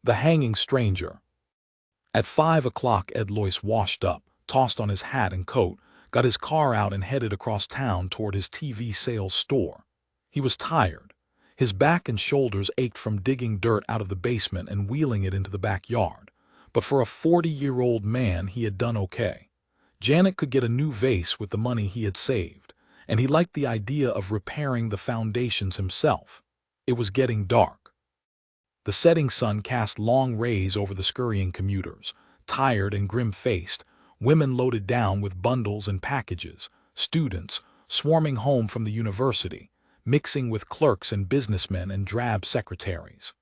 The hanging stranger. At 5 o'clock Ed Loyce washed up, tossed on his hat and coat, got his car out and headed across town toward his TV sales store. He was tired. His back and shoulders ached from digging dirt out of the basement and wheeling it into the backyard. But for a 40-year-old man, he had done okay. Janet could get a new vase with the money he had saved, and he liked the idea of repairing the foundations himself. It was getting dark. The setting sun cast long rays over the scurrying commuters, tired and grim-faced, women loaded down with bundles and packages, students swarming home from the university, mixing with clerks and businessmen and drab secretaries.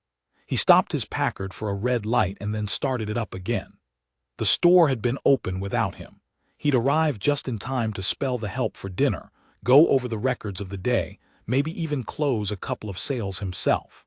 He stopped his Packard for a red light and then started it up again. The store had been open without him. He'd arrived just in time to spell the help for dinner, go over the records of the day, maybe even close a couple of sales himself.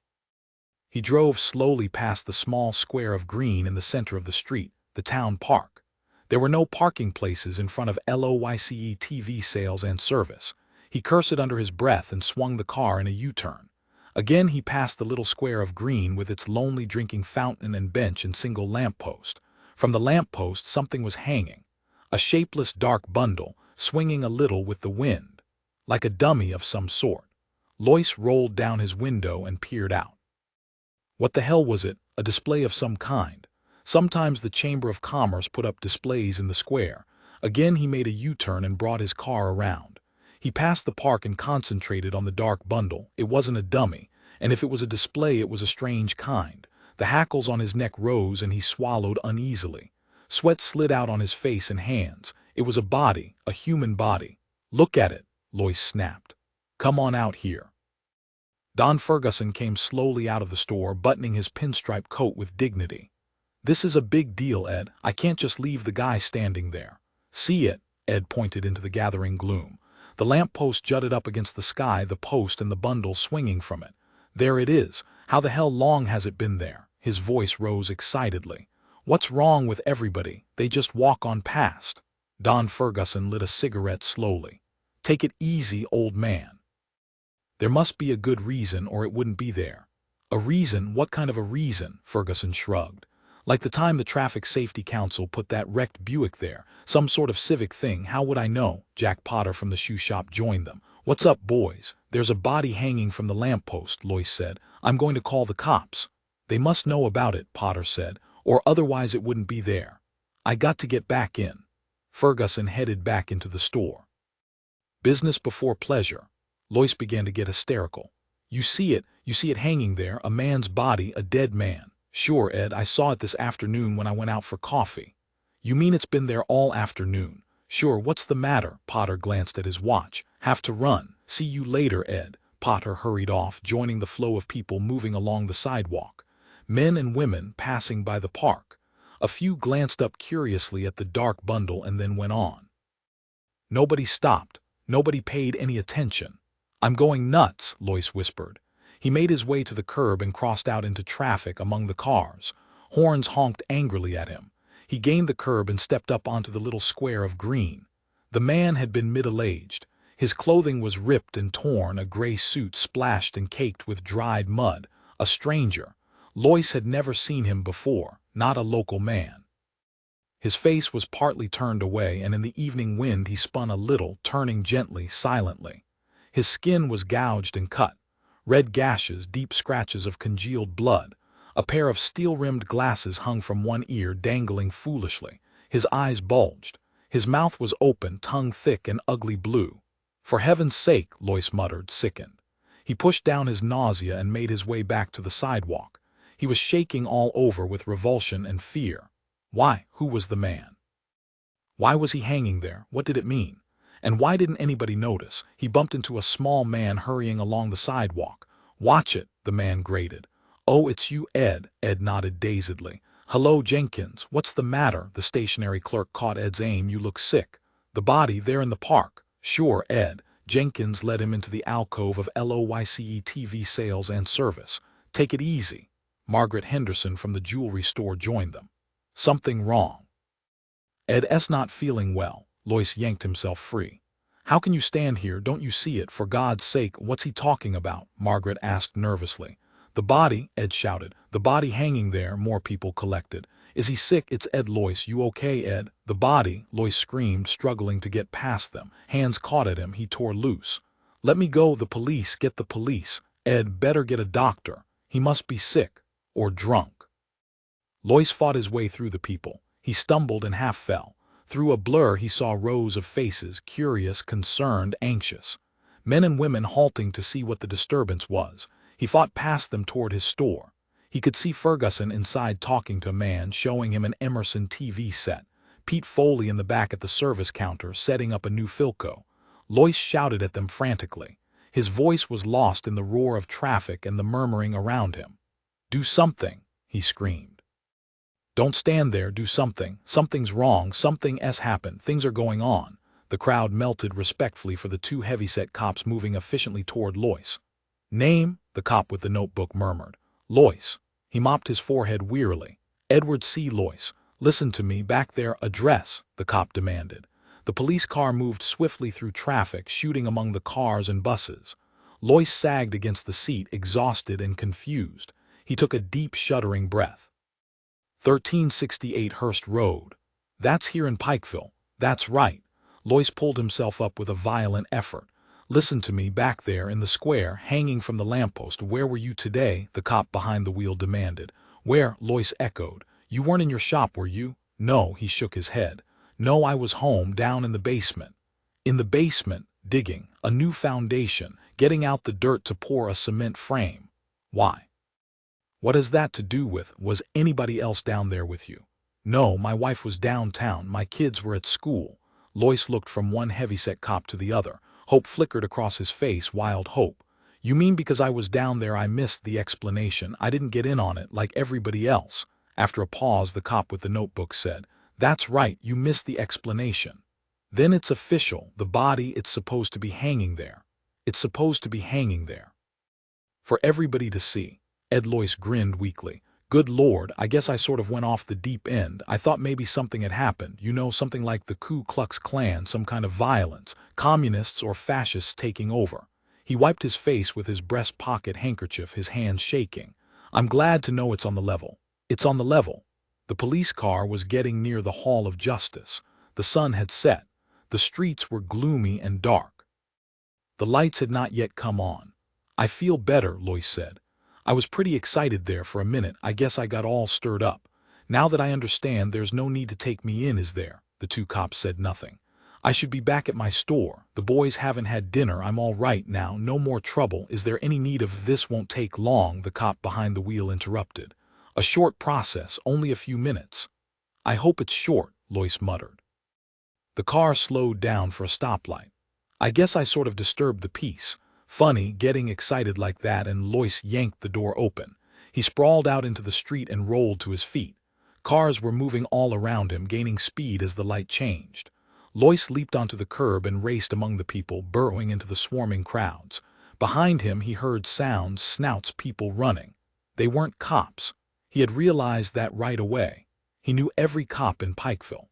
He drove slowly past the small square of green in the center of the street, the town park. There were no parking places in front of Loyce TV sales and service. He cursed under his breath and swung the car in a U-turn. Again he passed the little square of green with its lonely drinking fountain and bench and single lamppost. From the lamppost something was hanging, a shapeless dark bundle, swinging a little with the wind, like a dummy of some sort. Loyce rolled down his window and peered out. What the hell was it? A display of some kind. Sometimes the Chamber of Commerce put up displays in the square. Again he made a U-turn and brought his car around. He passed the park and concentrated on the dark bundle. It wasn't a dummy, and if it was a display it was a strange kind. The hackles on his neck rose and he swallowed uneasily. Sweat slid out on his face and hands. It was a body, a human body. "Look at it," Loyce snapped. "Come on out here." Don Ferguson came slowly out of the store, buttoning his pinstripe coat with dignity. "This is a big deal, Ed. I can't just leave the guy standing there." "See it?" Ed pointed into the gathering gloom. The lamppost jutted up against the sky, the post and the bundle swinging from it. "There it is. How the hell long has it been there?" His voice rose excitedly. "What's wrong with everybody? They just walk on past." Don Ferguson lit a cigarette slowly. "Take it easy, old man. There must be a good reason or it wouldn't be there." "A reason? What kind of a reason?" Ferguson shrugged. "Like the time the Traffic Safety Council put that wrecked Buick there. Some sort of civic thing. How would I know?" Jack Potter from the shoe shop joined them. "What's up, boys?" "There's a body hanging from the lamppost," Loyce said. "I'm going to call the cops." "They must know about it," Potter said, "or otherwise it wouldn't be there." "I got to get back in." Ferguson headed back into the store. Business before pleasure. Loyce began to get hysterical. You see it hanging there, a man's body, a dead man." "Sure, Ed, I saw it this afternoon when I went out for coffee." "You mean it's been there all afternoon?" "Sure, what's the matter?" Potter glanced at his watch. "Have to run. See you later, Ed." Potter hurried off, joining the flow of people moving along the sidewalk. Men and women passing by the park. A few glanced up curiously at the dark bundle and then went on. Nobody stopped. Nobody paid any attention. "I'm going nuts," Loyce whispered. He made his way to the curb and crossed out into traffic among the cars. Horns honked angrily at him. He gained the curb and stepped up onto the little square of green. The man had been middle-aged. His clothing was ripped and torn, a gray suit splashed and caked with dried mud. A stranger. Loyce had never seen him before, not a local man. His face was partly turned away, and in the evening wind he spun a little, turning gently, silently. His skin was gouged and cut. Red gashes, deep scratches of congealed blood. A pair of steel-rimmed glasses hung from one ear, dangling foolishly. His eyes bulged. His mouth was open, tongue thick and ugly blue. "For heaven's sake," Loyce muttered, sickened. He pushed down his nausea and made his way back to the sidewalk. He was shaking all over with revulsion and fear. Why? Who was the man? Why was he hanging there? What did it mean? And why didn't anybody notice? He bumped into a small man hurrying along the sidewalk. "Watch it," the man grated. "Oh, it's you, Ed." Ed nodded dazedly. "Hello, Jenkins. What's the matter?" The stationery clerk caught Ed's aim. "You look sick." "The body there in the park." "Sure, Ed." Jenkins led him into the alcove of Loyce TV sales and service. "Take it easy." Margaret Henderson from the jewelry store joined them. "Something wrong." "Ed's not feeling well." Loyce yanked himself free. "How can you stand here? Don't you see it? For God's sake, what's he talking about?" Margaret asked nervously. "The body," Ed shouted. "The body hanging there," more people collected. "Is he sick? It's Ed." "Loyce, you okay, Ed?" "The body," Loyce screamed, struggling to get past them. Hands caught at him, he tore loose. "Let me go, the police, get the police." "Ed, better get a doctor. He must be sick. Or drunk." Loyce fought his way through the people. He stumbled and half fell. Through a blur he saw rows of faces, curious, concerned, anxious. Men and women halting to see what the disturbance was. He fought past them toward his store. He could see Ferguson inside talking to a man, showing him an Emerson TV set. Pete Foley in the back at the service counter, setting up a new Philco. Loyce shouted at them frantically. His voice was lost in the roar of traffic and the murmuring around him. "Do something," he screamed. "Don't stand there, do something. Something's wrong, something's happened, things are going on." The crowd melted respectfully for the two heavyset cops moving efficiently toward Loyce. "Name?" the cop with the notebook murmured. "Loyce." He mopped his forehead wearily. "Edward C. Loyce. Listen to me, back there." "Address?" the cop demanded. The police car moved swiftly through traffic, shooting among the cars and buses. Loyce sagged against the seat, exhausted and confused. He took a deep, shuddering breath. 1368 Hurst Road. "That's here in Pikeville." "That's right." Loyce pulled himself up with a violent effort. "Listen to me, back there in the square, hanging from the lamppost. Where were you today?" the cop behind the wheel demanded. "Where?" Loyce echoed. "You weren't in your shop, were you?" "No," he shook his head. "No, I was home, down in the basement." "In the basement, digging a new foundation, getting out the dirt to pour a cement frame." "Why?" "What has that to do with?" "Was anybody else down there with you?" "No, my wife was downtown, my kids were at school." Loyce looked from one heavyset cop to the other. Hope flickered across his face, wild hope. "You mean because I was down there I missed the explanation? I didn't get in on it like everybody else?" After a pause, the cop with the notebook said, "That's right, you missed the explanation." "Then it's official, the body, it's supposed to be hanging there. It's supposed to be hanging there. For everybody to see." Ed Loyce grinned weakly. "Good Lord, I guess I sort of went off the deep end. I thought maybe something had happened, you know, something like the Ku Klux Klan, some kind of violence, communists or fascists taking over." He wiped his face with his breast pocket handkerchief, his hands shaking. "I'm glad to know it's on the level." "It's on the level." The police car was getting near the Hall of Justice. The sun had set. The streets were gloomy and dark. The lights had not yet come on. "I feel better," Loyce said. "I was pretty excited there for a minute. I guess I got all stirred up. Now that I understand, there's no need to take me in, is there?" The two cops said nothing. "I should be back at my store. The boys haven't had dinner. I'm all right now. No more trouble. Is there any need of this?" "Won't take long," the cop behind the wheel interrupted. "A short process, only a few minutes." "I hope it's short," Loyce muttered. The car slowed down for a stoplight. "I guess I sort of disturbed the peace. Funny, getting excited like that," and Loyce yanked the door open. He sprawled out into the street and rolled to his feet. Cars were moving all around him, gaining speed as the light changed. Loyce leaped onto the curb and raced among the people, burrowing into the swarming crowds. Behind him he heard sounds, snouts, people running. They weren't cops. He had realized that right away. He knew every cop in Pikeville.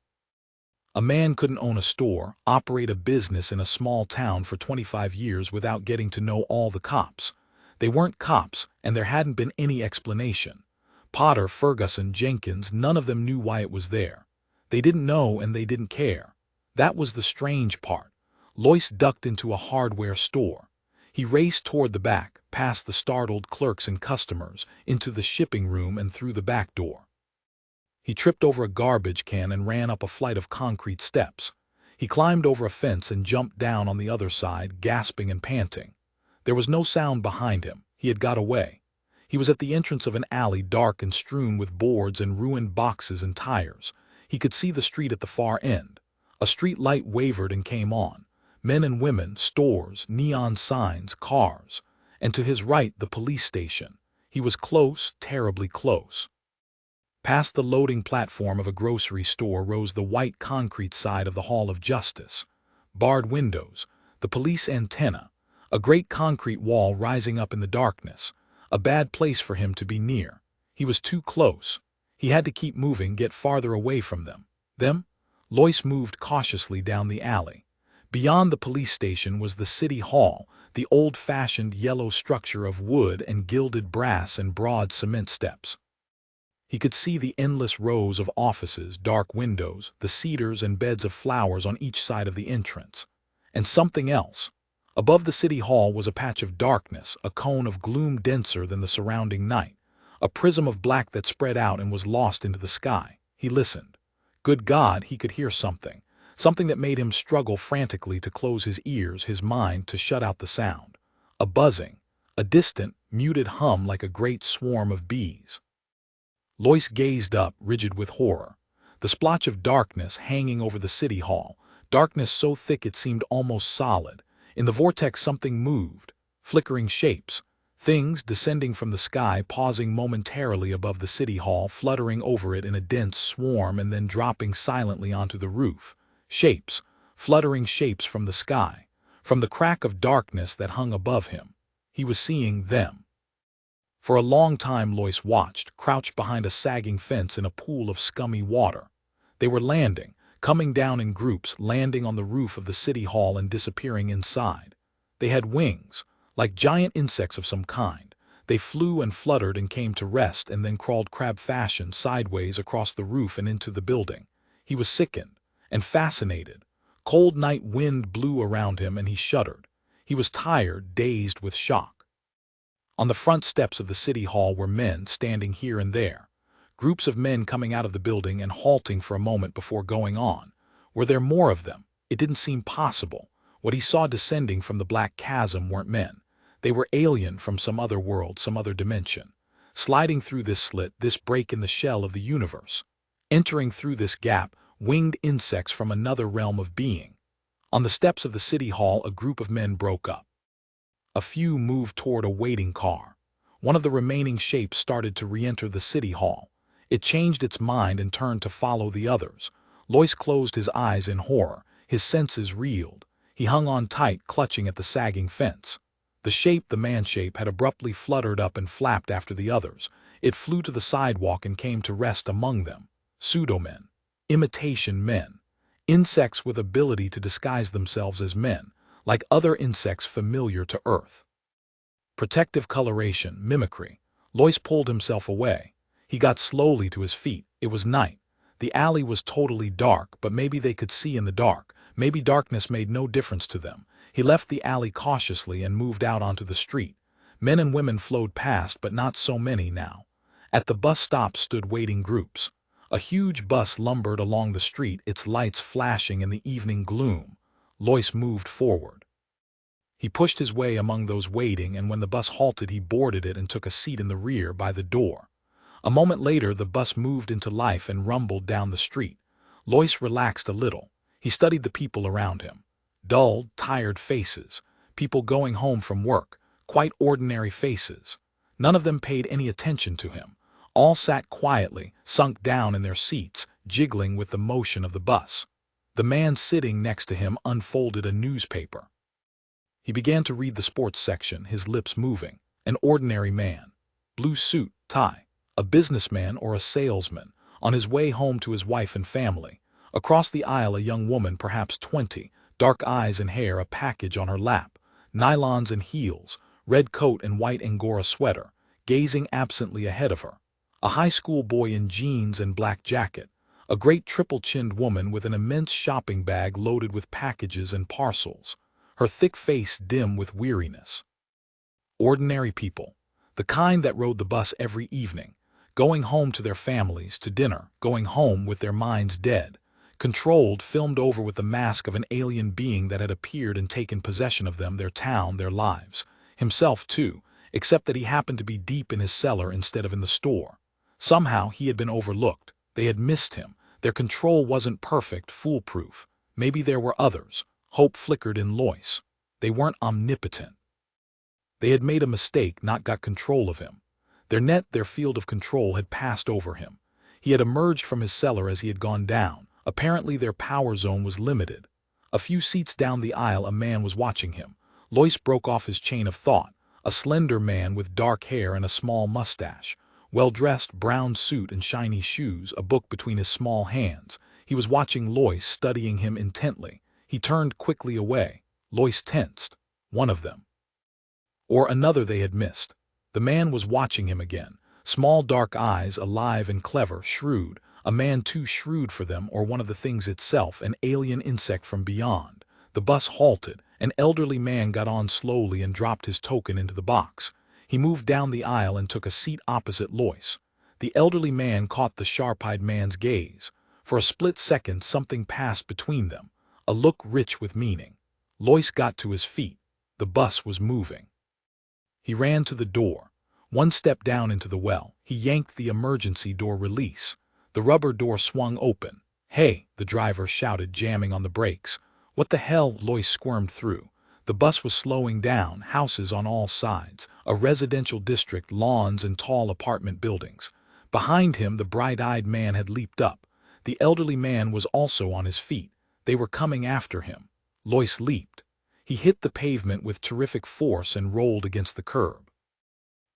A man couldn't own a store, operate a business in a small town for 25 years without getting to know all the cops. They weren't cops, and there hadn't been any explanation. Potter, Ferguson, Jenkins, none of them knew why it was there. They didn't know and they didn't care. That was the strange part. Loyce ducked into a hardware store. He raced toward the back, past the startled clerks and customers, into the shipping room and through the back door. He tripped over a garbage can and ran up a flight of concrete steps. He climbed over a fence and jumped down on the other side, gasping and panting. There was no sound behind him. He had got away. He was at the entrance of an alley, dark and strewn with boards and ruined boxes and tires. He could see the street at the far end. A street light wavered and came on. Men and women, stores, neon signs, cars. And to his right, the police station. He was close, terribly close. Past the loading platform of a grocery store rose the white concrete side of the Hall of Justice. Barred windows, the police antenna, a great concrete wall rising up in the darkness. A bad place for him to be near. He was too close. He had to keep moving, get farther away from them. Them? Loyce moved cautiously down the alley. Beyond the police station was the city hall, the old-fashioned yellow structure of wood and gilded brass and broad cement steps. He could see the endless rows of offices, dark windows, the cedars and beds of flowers on each side of the entrance. And something else. Above the city hall was a patch of darkness, a cone of gloom denser than the surrounding night, a prism of black that spread out and was lost into the sky. He listened. Good God, he could hear something. Something that made him struggle frantically to close his ears, his mind to shut out the sound. A buzzing, a distant, muted hum like a great swarm of bees. Loyce gazed up, rigid with horror. The splotch of darkness hanging over the city hall, darkness so thick it seemed almost solid. In the vortex something moved, flickering shapes, things descending from the sky, pausing momentarily above the city hall, fluttering over it in a dense swarm and then dropping silently onto the roof. Shapes, fluttering shapes from the sky, from the crack of darkness that hung above him. He was seeing them. For a long time Loyce watched, crouched behind a sagging fence in a pool of scummy water. They were landing, coming down in groups, landing on the roof of the city hall and disappearing inside. They had wings, like giant insects of some kind. They flew and fluttered and came to rest and then crawled crab fashion sideways across the roof and into the building. He was sickened and fascinated. Cold night wind blew around him and he shuddered. He was tired, dazed with shock. On the front steps of the city hall were men standing here and there. Groups of men coming out of the building and halting for a moment before going on. Were there more of them? It didn't seem possible. What he saw descending from the black chasm weren't men. They were alien from some other world, some other dimension. Sliding through this slit, this break in the shell of the universe. Entering through this gap, winged insects from another realm of being. On the steps of the city hall, a group of men broke up. A few moved toward a waiting car. One of the remaining shapes started to re-enter the city hall. It changed its mind and turned to follow the others. Loyce closed his eyes in horror. His senses reeled. He hung on tight, clutching at the sagging fence. The shape, the man shape, had abruptly fluttered up and flapped after the others. It flew to the sidewalk and came to rest among them. Pseudo-men. Imitation men. Insects with ability to disguise themselves as men, like other insects familiar to Earth. Protective coloration, mimicry. Loyce pulled himself away. He got slowly to his feet. It was night. The alley was totally dark, but maybe they could see in the dark. Maybe darkness made no difference to them. He left the alley cautiously and moved out onto the street. Men and women flowed past, but not so many now. At the bus stop stood waiting groups. A huge bus lumbered along the street, its lights flashing in the evening gloom. Loyce moved forward. He pushed his way among those waiting, and when the bus halted he boarded it and took a seat in the rear by the door. A moment later the bus moved into life and rumbled down the street. Loyce relaxed a little. He studied the people around him. Dull, tired faces. People going home from work. Quite ordinary faces. None of them paid any attention to him. All sat quietly, sunk down in their seats, jiggling with the motion of the bus. The man sitting next to him unfolded a newspaper. He began to read the sports section, his lips moving. An ordinary man. Blue suit, tie. A businessman or a salesman, on his way home to his wife and family. Across the aisle a young woman, perhaps 20, dark eyes and hair, a package on her lap. Nylons and heels, red coat and white Angora sweater, gazing absently ahead of her. A high school boy in jeans and black jacket. A great triple-chinned woman with an immense shopping bag loaded with packages and parcels, her thick face dim with weariness. Ordinary people, the kind that rode the bus every evening, going home to their families, to dinner, going home with their minds dead, controlled, filmed over with the mask of an alien being that had appeared and taken possession of them, their town, their lives. Himself, too, except that he happened to be deep in his cellar instead of in the store. Somehow he had been overlooked. They had missed him. Their control wasn't perfect, foolproof. Maybe there were others. Hope flickered in Loyce. They weren't omnipotent. They had made a mistake, not got control of him. Their net, their field of control had passed over him. He had emerged from his cellar as he had gone down. Apparently their power zone was limited. A few seats down the aisle a man was watching him. Loyce broke off his chain of thought. A slender man with dark hair and a small mustache. Well-dressed, brown suit and shiny shoes, a book between his small hands. He was watching Loyce, studying him intently. He turned quickly away. Loyce tensed. One of them. Or another they had missed. The man was watching him again. Small dark eyes, alive and clever, shrewd. A man too shrewd for them, or one of the things itself, an alien insect from beyond. The bus halted. An elderly man got on slowly and dropped his token into the box. He moved down the aisle and took a seat opposite Loyce. The elderly man caught the sharp-eyed man's gaze. For a split second something passed between them, a look rich with meaning. Loyce got to his feet. The bus was moving. He ran to the door. One step down into the well. He yanked the emergency door release. The rubber door swung open. "Hey!" the driver shouted, jamming on the brakes. "What the hell?" Loyce squirmed through. The bus was slowing down, houses on all sides, a residential district, lawns and tall apartment buildings. Behind him, the bright-eyed man had leaped up. The elderly man was also on his feet. They were coming after him. Loyce leaped. He hit the pavement with terrific force and rolled against the curb.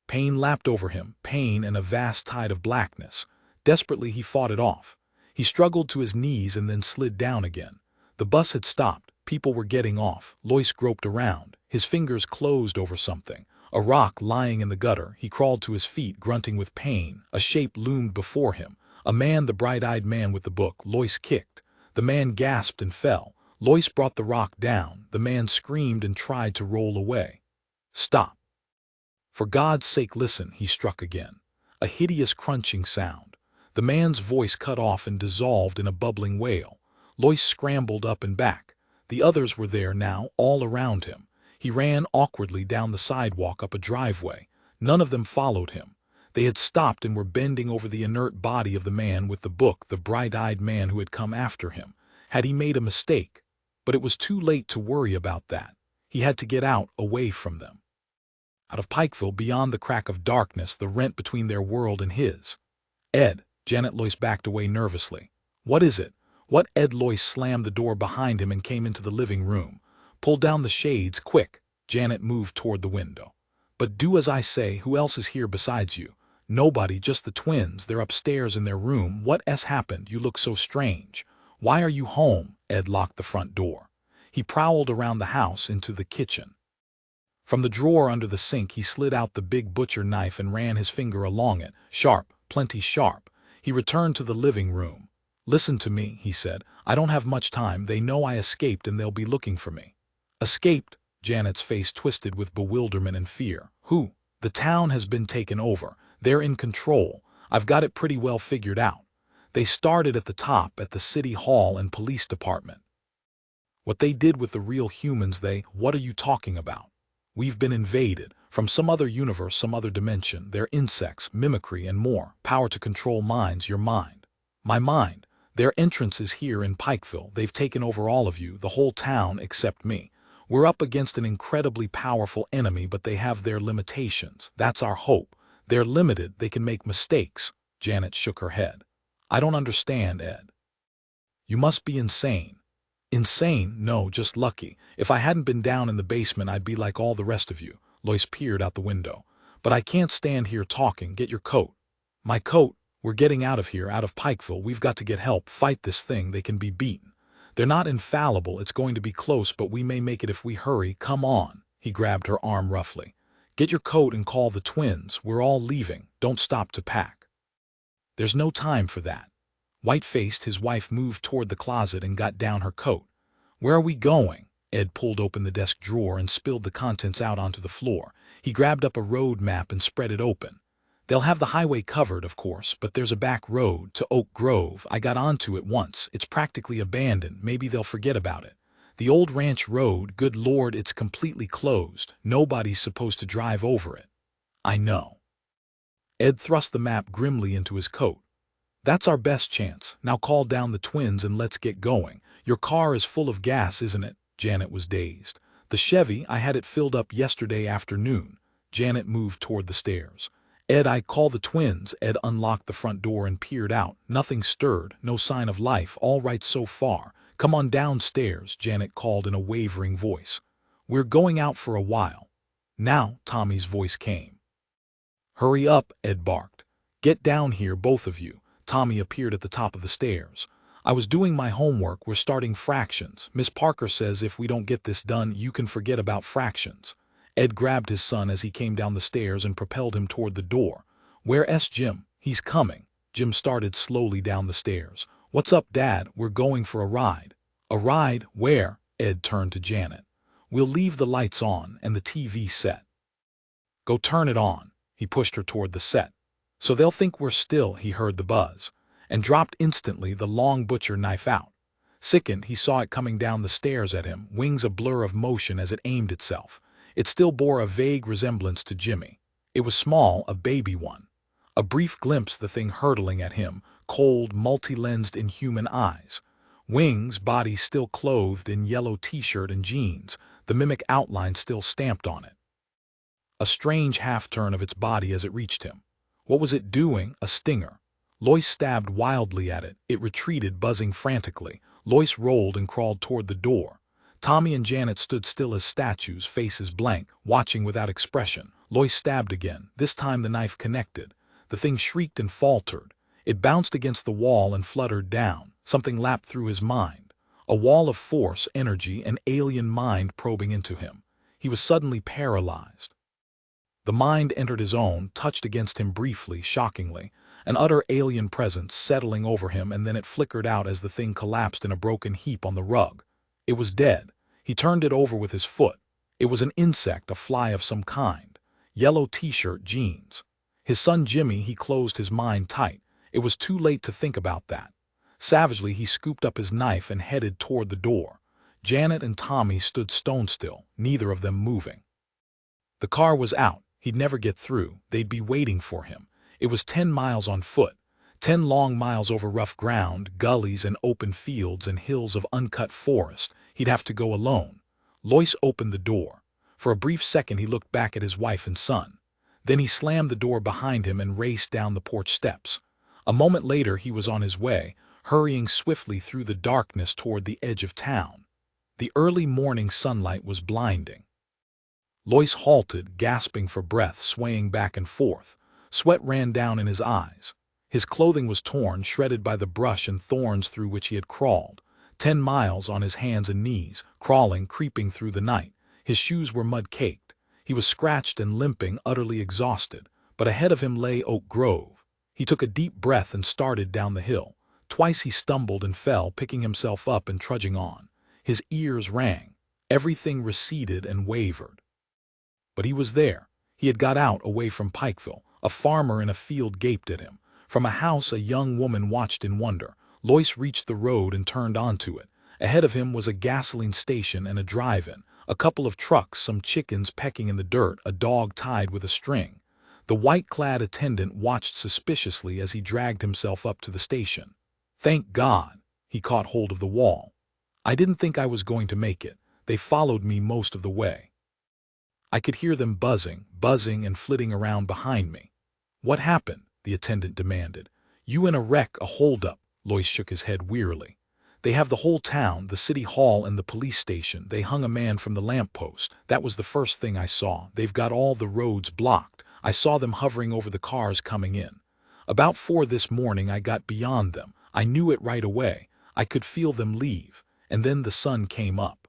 Pain lapped over him, pain and a vast tide of blackness. Desperately he fought it off. He struggled to his knees and then slid down again. The bus had stopped. People were getting off. Loyce groped around. His fingers closed over something. A rock lying in the gutter. He crawled to his feet, grunting with pain. A shape loomed before him. A man, the bright-eyed man with the book. Loyce kicked. The man gasped and fell. Loyce brought the rock down. The man screamed and tried to roll away. "Stop. For God's sake, listen," he struck again. A hideous crunching sound. The man's voice cut off and dissolved in a bubbling wail. Loyce scrambled up and back. The others were there now, all around him. He ran awkwardly down the sidewalk, up a driveway. None of them followed him. They had stopped and were bending over the inert body of the man with the book, the bright-eyed man who had come after him. Had he made a mistake? But it was too late to worry about that. He had to get out, away from them. Out of Pikeville, beyond the crack of darkness, the rent between their world and his. "Ed." Janet Loyce backed away nervously. "What is it?" "What?" Ed Loyce slammed the door behind him and came into the living room. "Pull down the shades, quick." Janet moved toward the window. "But do as I say. Who else is here besides you?" "Nobody, just the twins. They're upstairs in their room." "What's happened? You look so strange." "Why are you home?" Ed locked the front door. He prowled around the house into the kitchen. From the drawer under the sink he slid out the big butcher knife and ran his finger along it. Sharp, plenty sharp. He returned to the living room. "Listen to me," he said. "I don't have much time. They know I escaped and they'll be looking for me." "Escaped?" Janet's face twisted with bewilderment and fear. "Who?" "The town has been taken over. They're in control. I've got it pretty well figured out. They started at the top, at the city hall and police department. What they did with the real humans, What are you talking about?" "We've been invaded. From some other universe, some other dimension. They're insects, mimicry, and more. Power to control minds, your mind." "My mind?" "Their entrance is here in Pikeville. They've taken over all of you, the whole town except me. We're up against an incredibly powerful enemy, but they have their limitations. That's our hope. They're limited. They can make mistakes." Janet shook her head. "I don't understand, Ed." "You must be insane." "Insane? No, just lucky. If I hadn't been down in the basement, I'd be like all the rest of you." Loyce peered out the window. "But I can't stand here talking. Get your coat." "My coat?" "We're getting out of here, out of Pikeville. We've got to get help. Fight this thing. They can be beaten. They're not infallible. It's going to be close, but we may make it if we hurry. Come on." He grabbed her arm roughly. "Get your coat and call the twins. We're all leaving. Don't stop to pack." "There's no time for that." White-faced, his wife moved toward the closet and got down her coat. "Where are we going?" Ed pulled open the desk drawer and spilled the contents out onto the floor. He grabbed up a road map and spread it open. "They'll have the highway covered, of course, but there's a back road to Oak Grove. I got onto it once. It's practically abandoned. Maybe they'll forget about it. The old ranch road, good Lord, it's completely closed. Nobody's supposed to drive over it." "I know." Ed thrust the map grimly into his coat. "That's our best chance. Now call down the twins and let's get going. Your car is full of gas, isn't it?" Janet was dazed. "The Chevy, I had it filled up yesterday afternoon." Janet moved toward the stairs. "Ed, I call the twins." Ed unlocked the front door and peered out. Nothing stirred, no sign of life. "All right so far. Come on downstairs," Janet called in a wavering voice. "We're going out for a while." "Now," Tommy's voice came. "Hurry up," Ed barked. "Get down here, both of you." Tommy appeared at the top of the stairs. I was doing my homework. We're starting fractions. Miss Parker says if we don't get this done, you can forget about fractions. Ed grabbed his son as he came down the stairs and propelled him toward the door. Where's Jim? He's coming. Jim started slowly down the stairs. What's up, Dad? We're going for a ride. A ride? Where? Ed turned to Janet. We'll leave the lights on and the TV set. Go turn it on. He pushed her toward the set. So they'll think we're still, he heard the buzz, and dropped instantly, the long butcher knife out. Sickened, he saw it coming down the stairs at him, wings a blur of motion as it aimed itself. It still bore a vague resemblance to Jimmy. It was small, a baby one. A brief glimpse, the thing hurtling at him, cold, multi-lensed inhuman eyes. Wings, body still clothed in yellow t-shirt and jeans, the mimic outline still stamped on it. A strange half-turn of its body as it reached him. What was it doing? A stinger. Loyce stabbed wildly at it. It retreated, buzzing frantically. Loyce rolled and crawled toward the door. Tommy and Janet stood still as statues, faces blank, watching without expression. Loyce stabbed again. This time the knife connected. The thing shrieked and faltered. It bounced against the wall and fluttered down. Something lapped through his mind. A wall of force, energy, an alien mind probing into him. He was suddenly paralyzed. The mind entered his own, touched against him briefly, shockingly. An utter alien presence settling over him, and then it flickered out as the thing collapsed in a broken heap on the rug. It was dead. He turned it over with his foot. It was an insect, a fly of some kind. Yellow t-shirt, jeans. His son Jimmy, he closed his mind tight. It was too late to think about that. Savagely, he scooped up his knife and headed toward the door. Janet and Tommy stood stone still, neither of them moving. The car was out. He'd never get through. They'd be waiting for him. It was 10 miles on foot, 10 long miles over rough ground, gullies and open fields and hills of uncut forest. He'd have to go alone. Loyce opened the door. For a brief second he looked back at his wife and son. Then he slammed the door behind him and raced down the porch steps. A moment later he was on his way, hurrying swiftly through the darkness toward the edge of town. The early morning sunlight was blinding. Loyce halted, gasping for breath, swaying back and forth. Sweat ran down in his eyes. His clothing was torn, shredded by the brush and thorns through which he had crawled. 10 miles on his hands and knees, crawling, creeping through the night. His shoes were mud-caked. He was scratched and limping, utterly exhausted. But ahead of him lay Oak Grove. He took a deep breath and started down the hill. Twice he stumbled and fell, picking himself up and trudging on. His ears rang. Everything receded and wavered. But he was there. He had got out, away from Pikeville. A farmer in a field gaped at him. From a house a young woman watched in wonder. Loyce reached the road and turned onto it. Ahead of him was a gasoline station and a drive-in. A couple of trucks, some chickens pecking in the dirt, a dog tied with a string. The white-clad attendant watched suspiciously as he dragged himself up to the station. Thank God! He caught hold of the wall. I didn't think I was going to make it. They followed me most of the way. I could hear them buzzing and flitting around behind me. What happened? The attendant demanded. You in a wreck, a holdup. Loyce shook his head wearily. They have the whole town, the city hall and the police station. They hung a man from the lamppost. That was the first thing I saw. They've got all the roads blocked. I saw them hovering over the cars coming in. About 4 this morning I got beyond them. I knew it right away. I could feel them leave. And then the sun came up.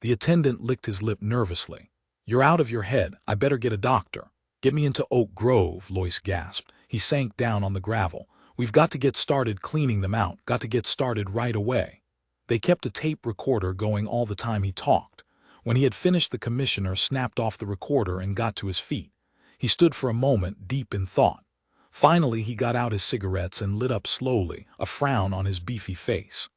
The attendant licked his lip nervously. You're out of your head. I better get a doctor. Get me into Oak Grove, Loyce gasped. He sank down on the gravel. We've got to get started cleaning them out. Got to get started right away. They kept a tape recorder going all the time he talked. When he had finished, the commissioner snapped off the recorder and got to his feet. He stood for a moment, deep in thought. Finally, he got out his cigarettes and lit up slowly, a frown on his beefy face.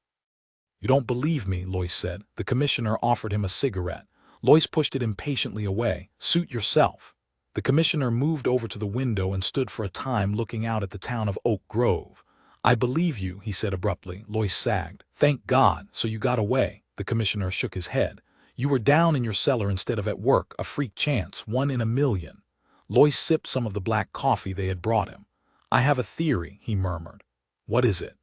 You don't believe me, Loyce said. The commissioner offered him a cigarette. Loyce pushed it impatiently away. Suit yourself. The commissioner moved over to the window and stood for a time looking out at the town of Oak Grove. I believe you, he said abruptly. Loyce sagged. Thank God, so you got away. The commissioner shook his head. You were down in your cellar instead of at work, a freak chance, 1 in a million. Loyce sipped some of the black coffee they had brought him. I have a theory, he murmured. What is it?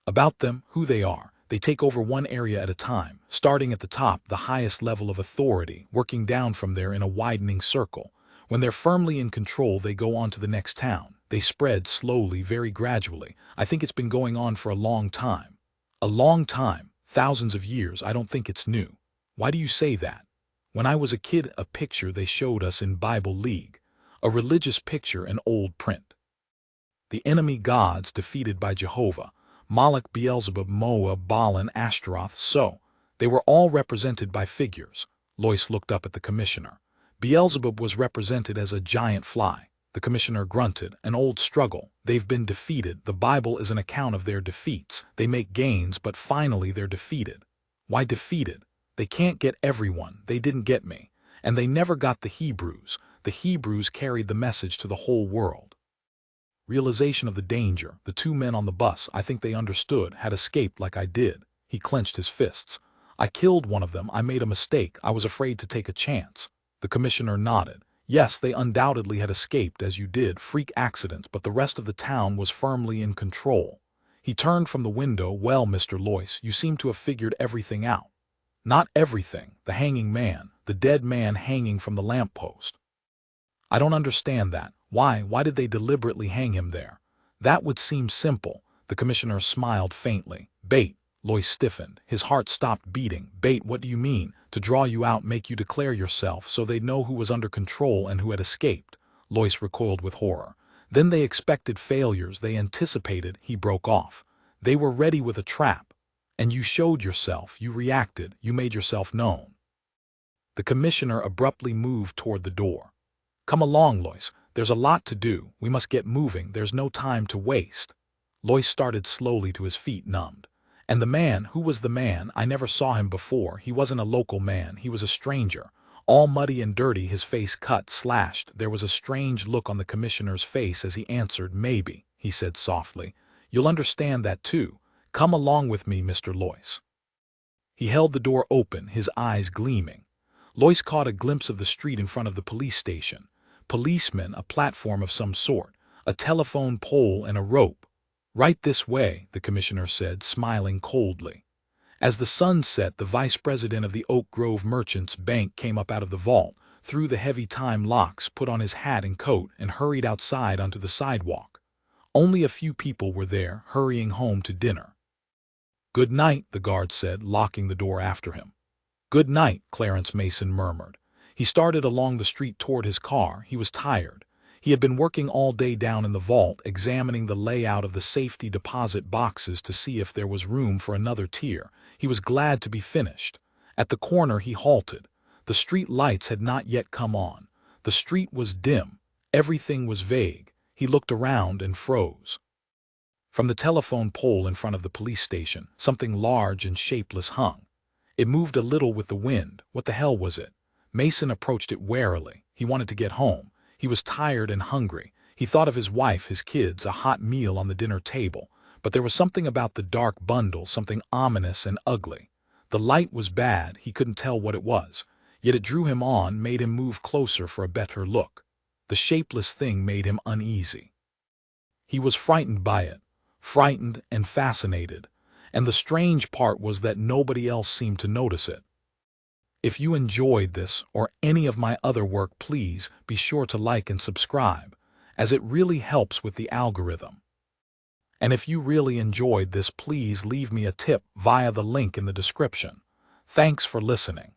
About them, who they are. They take over one area at a time, starting at the top, the highest level of authority, working down from there in a widening circle. When they're firmly in control, they go on to the next town. They spread slowly, very gradually. I think it's been going on for a long time. A long time, thousands of years. I don't think it's new. Why do you say that? When I was a kid, a picture they showed us in Bible League. A religious picture in old print. The enemy gods defeated by Jehovah. Moloch, Beelzebub, Moab, Baal, Ashtaroth. So, they were all represented by figures. Loyce looked up at the commissioner. Beelzebub was represented as a giant fly. The commissioner grunted. An old struggle. They've been defeated. The Bible is an account of their defeats. They make gains, but finally they're defeated. Why defeated? They can't get everyone. They didn't get me. And they never got the Hebrews. The Hebrews carried the message to the whole world. Realization of the danger. The two men on the bus, I think they understood, had escaped like I did. He clenched his fists. I killed one of them. I made a mistake. I was afraid to take a chance. The commissioner nodded. Yes, they undoubtedly had escaped, as you did, freak accident, but the rest of the town was firmly in control. He turned from the window. Well, Mr. Loyce, you seem to have figured everything out. Not everything. The hanging man, the dead man hanging from the lamppost. I don't understand that. Why did they deliberately hang him there? That would seem simple. The commissioner smiled faintly. Bait. Loyce stiffened. His heart stopped beating. Bait, what do you mean? To draw you out, make you declare yourself so they'd know who was under control and who had escaped. Loyce recoiled with horror. Then they expected failures. They anticipated. He broke off. They were ready with a trap. And you showed yourself. You reacted. You made yourself known. The commissioner abruptly moved toward the door. Come along, Loyce. There's a lot to do. We must get moving. There's no time to waste. Loyce started slowly to his feet, numbed. And the man, who was the man? I never saw him before. He wasn't a local man. He was a stranger. All muddy and dirty, his face cut, slashed. There was a strange look on the commissioner's face as he answered. Maybe, he said softly. You'll understand that too. Come along with me, Mr. Loyce. He held the door open, his eyes gleaming. Loyce caught a glimpse of the street in front of the police station. Policemen, a platform of some sort, a telephone pole and a rope. Right this way, the commissioner said, smiling coldly. As the sun set, the vice president of the Oak Grove Merchants Bank came up out of the vault, threw the heavy time locks, put on his hat and coat, and hurried outside onto the sidewalk. Only a few people were there, hurrying home to dinner. Good night, the guard said, locking the door after him. Good night, Clarence Mason murmured. He started along the street toward his car. He was tired. He had been working all day down in the vault, examining the layout of the safety deposit boxes to see if there was room for another tier. He was glad to be finished. At the corner he halted. The street lights had not yet come on. The street was dim. Everything was vague. He looked around and froze. From the telephone pole in front of the police station, something large and shapeless hung. It moved a little with the wind. What the hell was it? Mason approached it warily. He wanted to get home. He was tired and hungry. He thought of his wife, his kids, a hot meal on the dinner table. But there was something about the dark bundle, something ominous and ugly. The light was bad. He couldn't tell what it was. Yet it drew him on, made him move closer for a better look. The shapeless thing made him uneasy. He was frightened by it. Frightened and fascinated. And the strange part was that nobody else seemed to notice it. If you enjoyed this or any of my other work, please be sure to like and subscribe, as it really helps with the algorithm. And if you really enjoyed this, please leave me a tip via the link in the description. Thanks for listening.